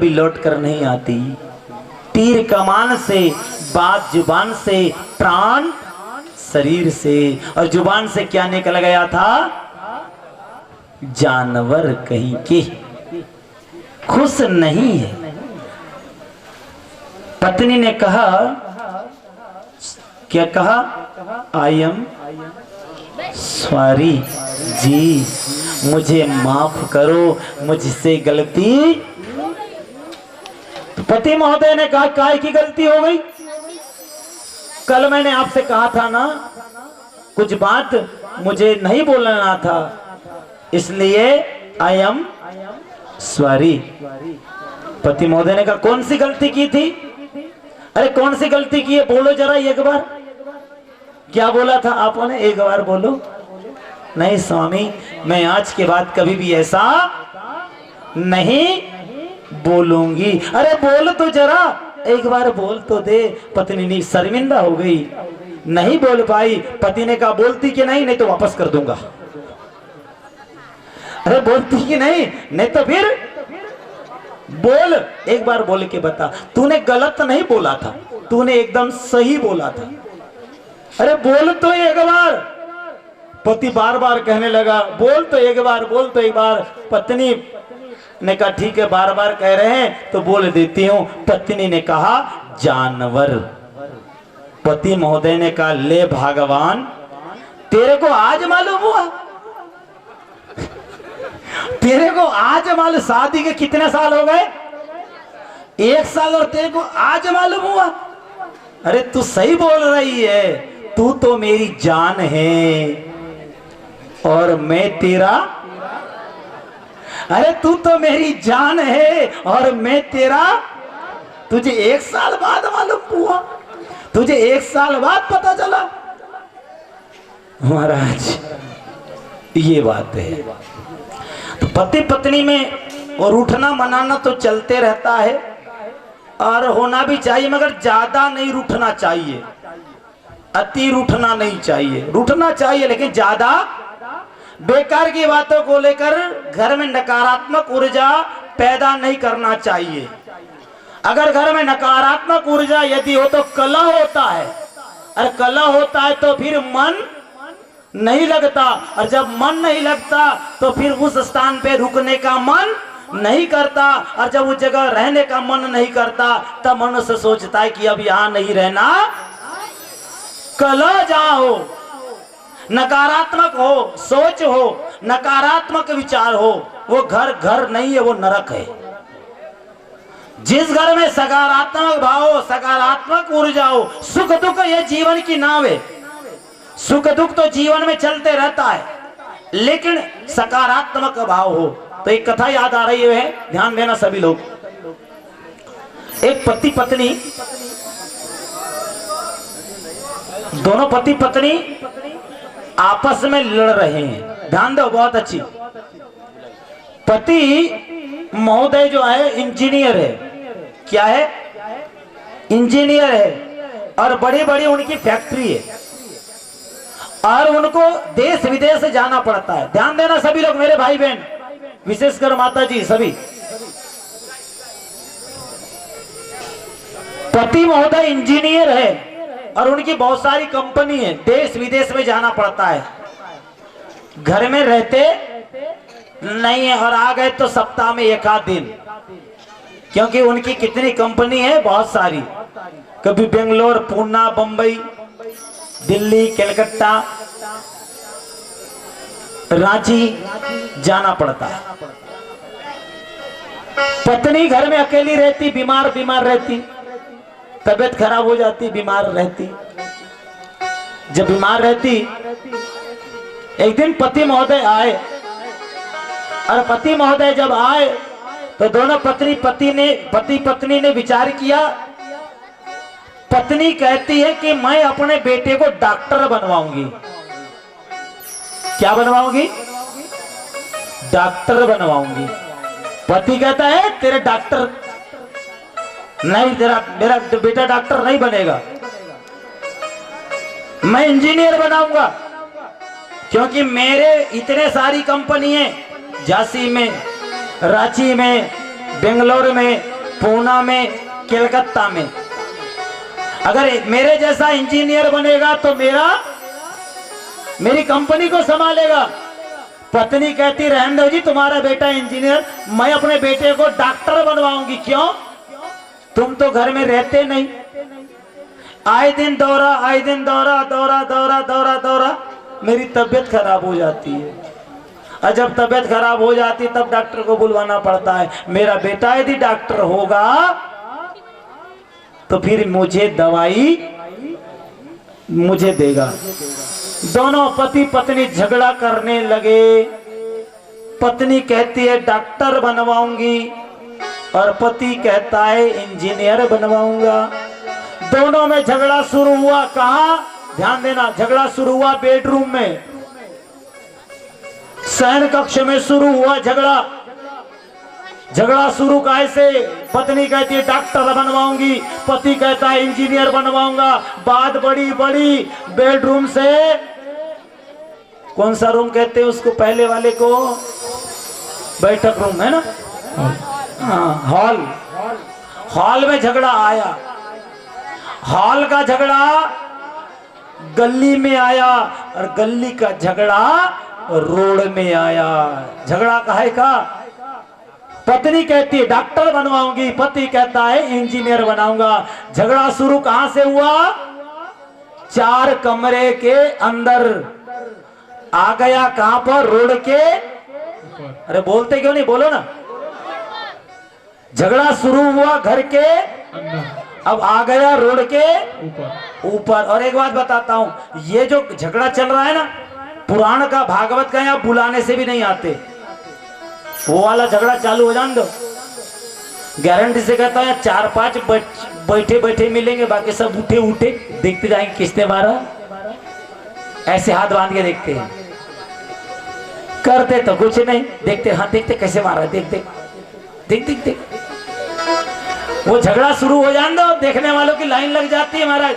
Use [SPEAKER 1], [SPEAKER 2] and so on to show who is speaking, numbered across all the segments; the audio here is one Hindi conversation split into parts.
[SPEAKER 1] भी लौट कर नहीं आती। तीर कमान से, बात जुबान से, प्राण शरीर से, और जुबान से क्या निकल गया था? जानवर कहीं के खुश नहीं है। पत्नी ने कहा, क्या कहा? आई एम सॉरी जी, मुझे माफ करो, मुझसे गलती। तो पति महोदय ने कहा, काय की गलती हो गई? कल मैंने आपसे कहा था ना, कुछ बात मुझे नहीं बोलना था, इसलिए आई एम सॉरी। पति महोदय ने कहा, कौन सी गलती की थी? अरे कौन सी गलती की है, बोलो जरा एक बार। क्या बोला था आपने? एक बार बोलो। नहीं स्वामी, मैं आज के बाद कभी भी ऐसा नहीं बोलूंगी। अरे बोल तो जरा, एक बार बोल तो दे। पत्नी ने शर्मिंदा हो गई, नहीं बोल पाई। पति ने कहा, बोलती कि नहीं, नहीं तो वापस कर दूंगा। अरे बोलती कि नहीं, नहीं तो फिर बोल, एक बार बोल के बता। तूने गलत नहीं बोला था, तूने एकदम सही बोला था। अरे बोल तो एक बार। पति बार बार कहने लगा, बोल तो एक बार, बोल तो एक बार। पत्नी ने कहा, ठीक है, बार बार कह रहे हैं तो बोल देती हूं। पत्नी ने कहा, जानवर। पति महोदय ने कहा, ले भगवान, तेरे को आज मालूम हुआ? तेरे को आज मालूम? शादी के कितने साल हो गए? 1 साल, और तेरे को आज मालूम हुआ? अरे तू सही बोल रही है, तू तो मेरी जान है और मैं तेरा। अरे तू तो मेरी जान है और मैं तेरा। तुझे 1 साल बाद मालूम हुआ? तुझे 1 साल बाद पता चला? महाराज ये बात है। तो पति पत्नी में और रूठना मनाना तो चलते रहता है, और होना भी चाहिए, मगर ज्यादा नहीं रूठना चाहिए, अति रूठना नहीं चाहिए। रूठना चाहिए लेकिन ज्यादा बेकार की बातों को लेकर घर में नकारात्मक ऊर्जा पैदा नहीं करना चाहिए। अगर घर में नकारात्मक ऊर्जा यदि हो तो कलह होता है, और कलह होता है तो फिर मन नहीं लगता, और जब मन नहीं लगता तो फिर उस स्थान पे रुकने का मन नहीं करता, और जब उस जगह रहने का मन नहीं करता तब मनुष्य सोचता है कि अब यहां नहीं रहना। कलह जहां हो, नकारात्मक हो सोच हो, नकारात्मक विचार हो, वो घर घर नहीं है, वो नरक है। जिस घर में सकारात्मक भाव हो, सकारात्मक ऊर्जा हो, सुख दुख ये जीवन की नाव है। सुख दुख तो जीवन में चलते रहता है, लेकिन सकारात्मक भाव हो। तो एक कथा याद आ रही है, ध्यान देना सभी लोग। एक पति पत्नी, दोनों पति पत्नी आपस में लड़ रहे हैं। ध्यान दो, बहुत अच्छी। पति महोदय जो है इंजीनियर है। क्या है? इंजीनियर है, और बड़ी बड़ी उनकी फैक्ट्री है, और उनको देश विदेश जाना पड़ता है। ध्यान देना सभी लोग, मेरे भाई बहन, विशेषकर माता जी सभी। पति महोदय इंजीनियर है और उनकी बहुत सारी कंपनी है, देश विदेश में जाना पड़ता है। घर में रहते नहीं है, और आ गए तो सप्ताह में 1 आध दिन, क्योंकि उनकी कितनी कंपनी है, बहुत सारी। कभी बेंगलोर, पूना, बंबई, दिल्ली, कलकत्ता, रांची जाना पड़ता है। पत्नी घर में अकेली रहती, बीमार बीमार रहती, तबीयत खराब हो जाती, बीमार रहती। जब बीमार रहती, एक दिन पति महोदय आए, और पति महोदय जब आए तो दोनों पति पत्नी ने विचार किया। पत्नी कहती है कि मैं अपने बेटे को डॉक्टर बनवाऊंगी। क्या बनवाऊंगी? डॉक्टर बनवाऊंगी। पति कहता है, तेरे डॉक्टर नहीं, तेरा मेरा बेटा डॉक्टर नहीं बनेगा, मैं इंजीनियर बनाऊंगा, क्योंकि मेरे इतने सारी कंपनी है, झांसी में, रांची में, बेंगलोर में, पूना में, कलकत्ता में। अगर मेरे जैसा इंजीनियर बनेगा तो मेरी कंपनी को संभालेगा। पत्नी कहती रहने दो जी, तुम्हारा बेटा इंजीनियर, मैं अपने बेटे को डॉक्टर बनवाऊंगी। क्यों? तुम तो घर में रहते नहीं, आए दिन दौरा, आए दिन दौरा, दौरा दौरा दौरा दौरा, मेरी तबीयत खराब हो जाती है। और जब तबीयत खराब हो जाती है तब डॉक्टर को बुलवाना पड़ता है। मेरा बेटा यदि डॉक्टर होगा तो फिर मुझे दवाई मुझे देगा। दोनों पति पत्नी झगड़ा करने लगे। पत्नी कहती है डॉक्टर बनवाऊंगी और पति कहता है इंजीनियर बनवाऊंगा। दोनों में झगड़ा शुरू हुआ। कहां? ध्यान देना, झगड़ा शुरू हुआ बेडरूम में, शयन कक्ष में शुरू हुआ झगड़ा। झगड़ा शुरू कैसे? पत्नी कहती है डॉक्टर बनवाऊंगी, पति कहता है इंजीनियर बनवाऊंगा। बात बड़ी बड़ी बेडरूम से, कौन सा रूम कहते हैं उसको पहले वाले को? बैठक रूम है ना, हाँ, हॉल। हॉल में झगड़ा आया। हॉल का झगड़ा गली में आया और गली का झगड़ा रोड में आया। झगड़ा काहे का? पत्नी कहती है डॉक्टर बनवाऊंगी, पति कहता है इंजीनियर बनाऊंगा। झगड़ा शुरू कहां से हुआ? 4 कमरे के अंदर। आ गया कहां पर? रोड के। अरे बोलते क्यों नहीं? बोलो ना। झगड़ा शुरू हुआ घर के अंदर, अब आ गया रोड के ऊपर। और एक बात बताता हूं, ये जो झगड़ा चल रहा है ना, पुराण का, भागवत का, यहाँ बुलाने से भी नहीं आते। वो वाला झगड़ा चालू हो जाने दो, गारंटी से कहता है 4-5 बैठे बैठे मिलेंगे, बाकी सब उठे उठे देखते जाएंगे किसने मारा। ऐसे हाथ बांध के देखते हैं, करते तो कुछ नहीं, देखते हाँ देखते कैसे मारा, देख देख देख देख देख। वो झगड़ा शुरू हो जाने दो, देखने वालों की लाइन लग जाती है महाराज।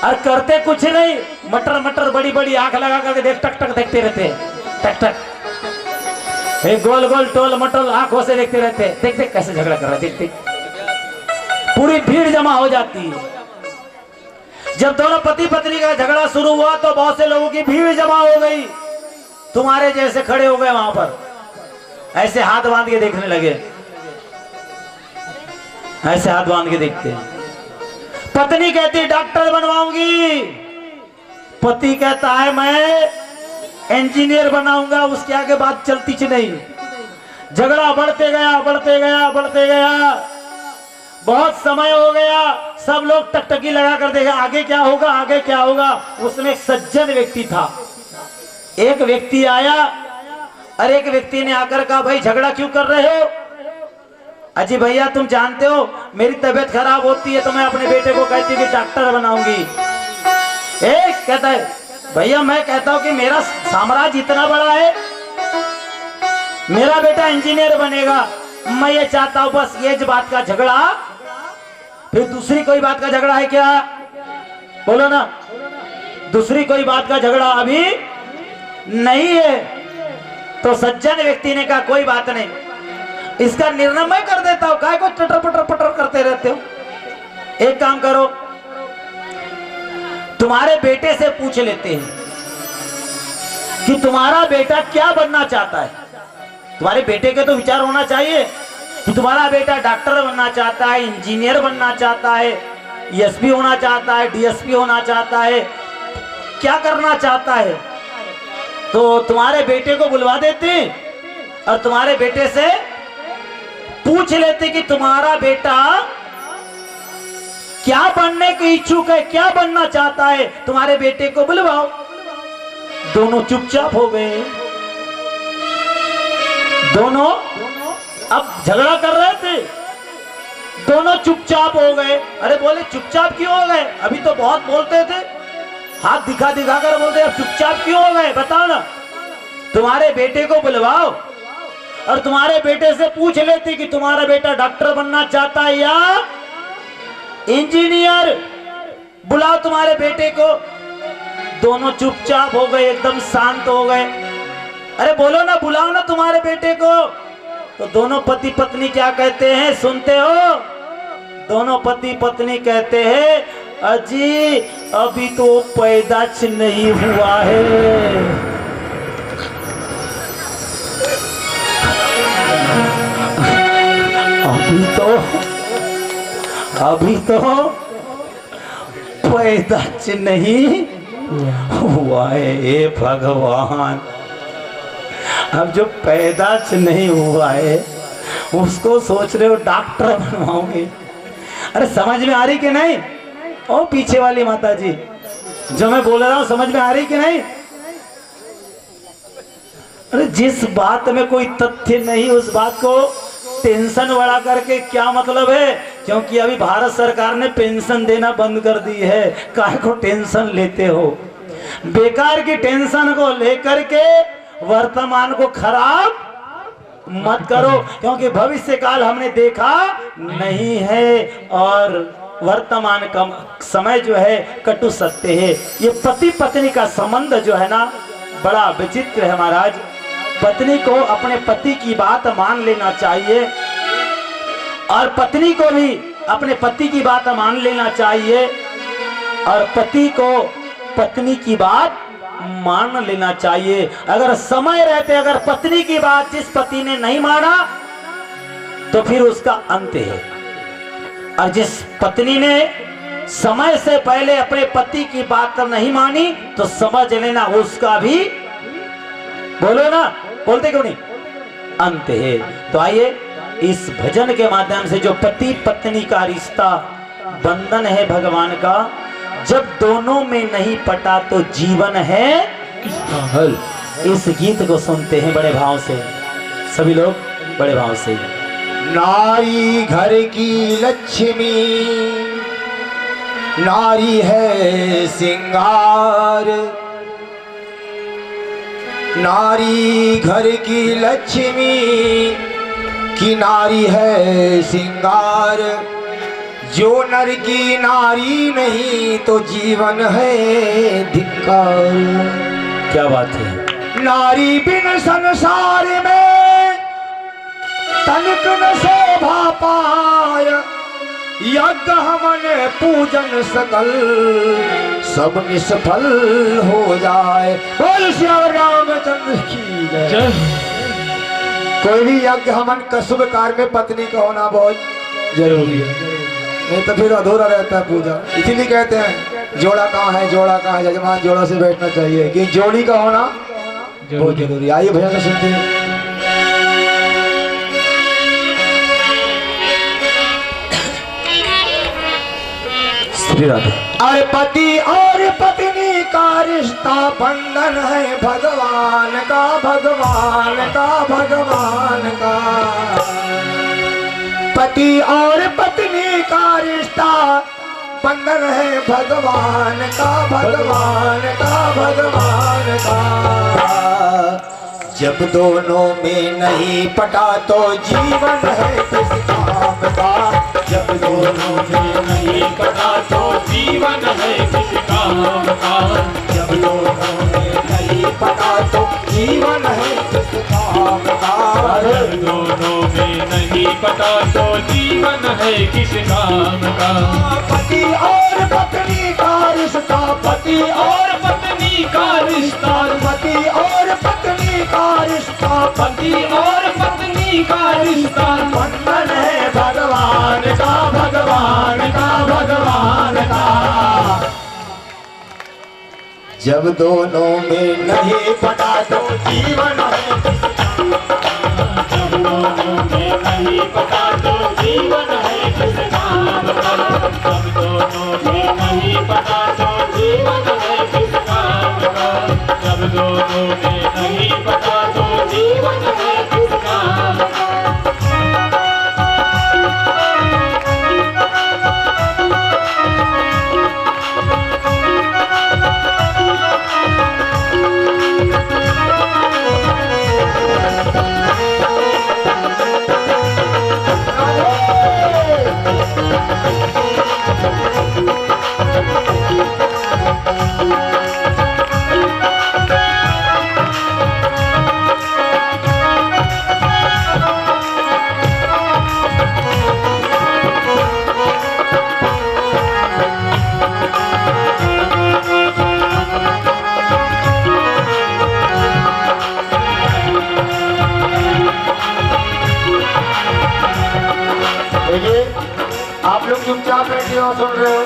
[SPEAKER 1] और करते कुछ नहीं, मटर मटर बड़ी बड़ी आंख लगा करके देख, टक टक देखते रहते हैं, टक टक, एक गोल गोल टोल मटोल आंखों से देखते रहते हैं, देख देख कैसे झगड़ा कर रहा है, देख देख। पूरी भीड़ जमा हो जाती है। जब दोनों पति पत्नी का झगड़ा शुरू हुआ तो बहुत से लोगों की भीड़ जमा हो गई। तुम्हारे जैसे खड़े हो गए वहां पर, ऐसे हाथ बांध के देखने लगे, ऐसे हाथ बांध के देखते हैं। पत्नी कहती डॉक्टर बनवाऊंगी, पति कहता है मैं इंजीनियर बनाऊंगा। उसके आगे बात चलती च नहीं। झगड़ा बढ़ते गया बढ़ते गया बढ़ते गया, बहुत समय हो गया। सब लोग टकटकी लगा कर देखे आगे क्या होगा, आगे क्या होगा। उसमें एक सज्जन व्यक्ति था। एक व्यक्ति आया और एक व्यक्ति ने आकर कहा भाई झगड़ा क्यों कर रहे हो? अजी भैया तुम जानते हो मेरी तबीयत खराब होती है तो मैं अपने बेटे को कहती हूँ कि डॉक्टर बनाऊंगी। एक कहता है भैया मैं कहता हूं कि मेरा साम्राज्य इतना बड़ा है, मेरा बेटा इंजीनियर बनेगा, मैं ये चाहता हूं बस ये बात का झगड़ा। फिर दूसरी कोई बात का झगड़ा है क्या? बोलो ना, दूसरी कोई बात का झगड़ा अभी नहीं है। तो सज्जन व्यक्ति ने कहा कोई बात नहीं, इसका निर्णय मैं कर देता हूं, काय को टटर पटर पटर करते रहते हो। एक काम करो, तुम्हारे बेटे से पूछ लेते हैं कि तुम्हारा बेटा क्या बनना चाहता है। तुम्हारे बेटे के तो विचार होना चाहिए कि तुम्हारा बेटा डॉक्टर बनना चाहता है, इंजीनियर बनना चाहता है, एसपी होना चाहता है, डीएसपी होना चाहता है, क्या करना चाहता है। तो तुम्हारे बेटे को बुलवा देते और तुम्हारे बेटे से पूछ लेते कि तुम्हारा बेटा क्या बनने की इच्छुक है, क्या बनना चाहता है, तुम्हारे बेटे को बुलवाओ। दोनों चुपचाप हो गए। दोनों अब झगड़ा कर रहे थे, दोनों चुपचाप हो गए। अरे बोले चुपचाप क्यों हो गए? अभी तो बहुत बोलते थे, हाथ दिखा दिखा कर बोलते, अब चुपचाप क्यों हो गए बताओ ना। तुम्हारे बेटे को बुलवाओ और तुम्हारे बेटे से पूछ लेती कि तुम्हारा बेटा डॉक्टर बनना चाहता है या इंजीनियर। बुलाओ तुम्हारे बेटे को। दोनों चुपचाप हो गए, एकदम शांत हो गए। अरे बोलो ना, बुलाओ ना तुम्हारे बेटे को। तो दोनों पति पत्नी क्या कहते हैं, सुनते हो? दोनों पति पत्नी कहते हैं, अजी अभी तो पैदाच नहीं हुआ है। अभी तो पैदाच नहीं हुआ है। हे भगवान, अब जो पैदाच नहीं हुआ है उसको सोच रहे हो डॉक्टर बनवाओगे। अरे समझ में आ रही कि नहीं? ओ पीछे वाली माता जी, जो मैं बोल रहा हूं समझ में आ रही कि नहीं? अरे जिस बात में कोई तथ्य नहीं उस बात को टेंशन बढ़ा करके क्या मतलब है? क्योंकि अभी भारत सरकार ने पेंशन देना बंद कर दी है। काहे को टेंशन लेते हो? बेकार की टेंशन को लेकर के वर्तमान को खराब मत करो, क्योंकि भविष्य काल हमने देखा नहीं है और वर्तमान का समय जो है कटु सत्य है। ये पति पत्नी का संबंध जो है ना बड़ा विचित्र है महाराज। पत्नी को अपने पति की बात मान लेना चाहिए और पत्नी को भी अपने पति की बात मान लेना चाहिए और पति को पत्नी की बात मान लेना चाहिए। अगर समय रहते अगर पत्नी की बात जिस पति ने नहीं माना तो फिर उसका अंत है, और जिस पत्नी ने समय से पहले अपने पति की बात नहीं मानी तो समझ लेना उसका भी, बोलो ना, बोलते क्यों नहीं, अंत है। तो आइए इस भजन के माध्यम से जो पति पत्नी का रिश्ता बंधन है भगवान का, जब दोनों में नहीं पटा तो जीवन है किसका हल, इस गीत को सुनते हैं बड़े भाव से सभी लोग, बड़े भाव से।
[SPEAKER 2] नारी घर की लक्ष्मी, नारी है सिंगार, नारी घर की लक्ष्मी की नारी है सिंगार। जो नर की नारी नहीं तो जीवन है धिक्कार।
[SPEAKER 1] क्या बात है।
[SPEAKER 2] नारी बिन संसार में तनिक न शोभा पाय, यज्ञ हवन पूजन सकल सब निष्फल हो जाए। बोल श्री रामचंद्र की जय। कोई भी यज्ञ हवन का शुभ कार्य में पत्नी का होना बहुत जरूरी है, नहीं तो फिर अधूरा रहता है पूजा। इसीलिए कहते हैं जोड़ा कहाँ है, जोड़ा कहाँ है, जजमान जोड़ा से बैठना चाहिए कि जोड़ी का होना बहुत जरूरी है। आइए भजन सुनते हैं। अरे पति और पत्नी का रिश्ता बंधन है भगवान का, भगवान का, भगवान का। पति और पत्नी का रिश्ता बंधन है भगवान का, भगवान का, भगवान का। जब दोनों में नहीं पटा तो जीवन है किस काम का। जब दोनों में नहीं पटा तो जीवन है किस काम का। जब दोनों में नहीं पटा तो जीवन है किस काम का।
[SPEAKER 3] जब दोनों में नहीं पटा तो जीवन है किस काम का।
[SPEAKER 2] पति और पत्नी का रिश्ता, पति और पत्नी का रिश्ता, पति और पत्नी का रिश्ता,
[SPEAKER 3] पति और पत्नी का रिश्ता
[SPEAKER 2] बंधन है भगवान का, भगवान का, भगवान का। जब दोनों में नहीं पटा तो जीवन है,
[SPEAKER 3] जब दोनों में नहीं पटा तो जीवन है किस काम का। जब दोनों में नहीं पटा तो जीवन है किस काम का। जब दोनों में नहीं पटा तो जीवन है किस काम का।
[SPEAKER 2] देखिए आप लोग चुपचाप बैठे हो सुन रहे हो,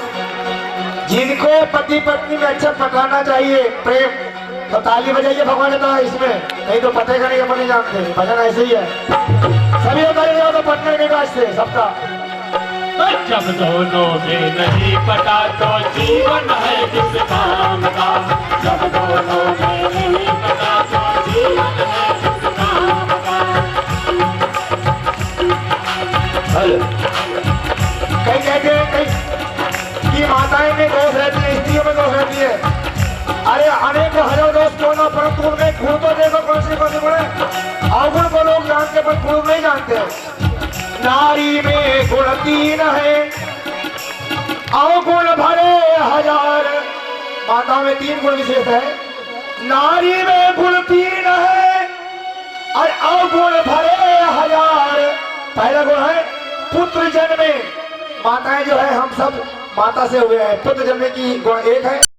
[SPEAKER 2] जिनको पति पत्नी में अच्छा पटाना चाहिए प्रेम, तो ताली बजाइए भगवान का इसमें, नहीं तो पतेगा नहीं, अपन नहीं जानते, भजन ऐसे ही है। सभी करेंगे तो पटने के काज से सबका।
[SPEAKER 3] जब दोनों में नहीं पटा तो जीवन है किस काम का, जब दोनों में नहीं पटा तो जीवन है किस काम का।
[SPEAKER 2] हेलो, कई कहते हैं कई कि माताएं में दोष रहती है, स्त्रियों में दोष रहती है। अरे अनेक हजार दोष क्यों ना, परंतु उनमें गुण तो देखो कौन से गुण है। अवगुण को लोग जानते पर गुण नहीं जानते। नारी में गुण 3 है, अवगुण भरे हजार। माता में 3 गुण विशेष है, नारी में गुण 3 है और अवगुण भरे हजार। पहला गुण है पुत्र जन्मे, माताएं जो है हम सब माता से हुए हैं, पुत्र जन्मे की गुण 1 है।